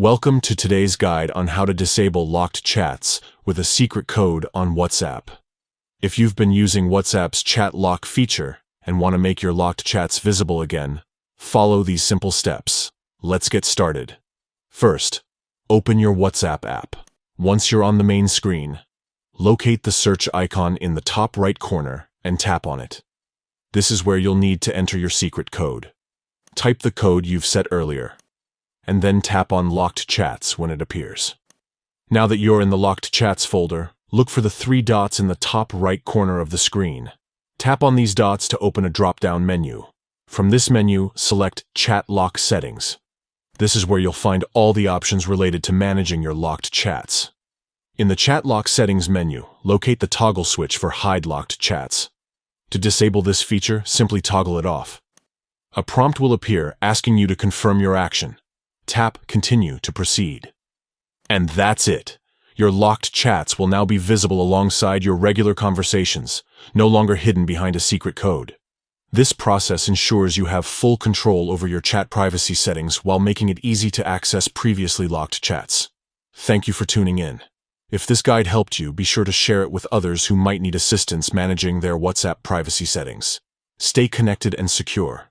Welcome to today's guide on how to disable locked chats with a secret code on WhatsApp. If you've been using WhatsApp's chat lock feature and want to make your locked chats visible again, follow these simple steps. Let's get started. First, open your WhatsApp app. Once you're on the main screen, locate the search icon in the top right corner and tap on it. This is where you'll need to enter your secret code. Type the code you've set earlier, and then tap on Locked Chats when it appears. Now that you're in the Locked Chats folder, look for the three dots in the top right corner of the screen. Tap on these dots to open a drop-down menu. From this menu, select Chat Lock Settings. This is where you'll find all the options related to managing your locked chats. In the Chat Lock Settings menu, locate the toggle switch for Hide Locked Chats. To disable this feature, simply toggle it off. A prompt will appear asking you to confirm your action. Tap Continue to proceed. And that's it. Your locked chats will now be visible alongside your regular conversations, no longer hidden behind a secret code. This process ensures you have full control over your chat privacy settings while making it easy to access previously locked chats. Thank you for tuning in. If this guide helped you, be sure to share it with others who might need assistance managing their WhatsApp privacy settings. Stay connected and secure.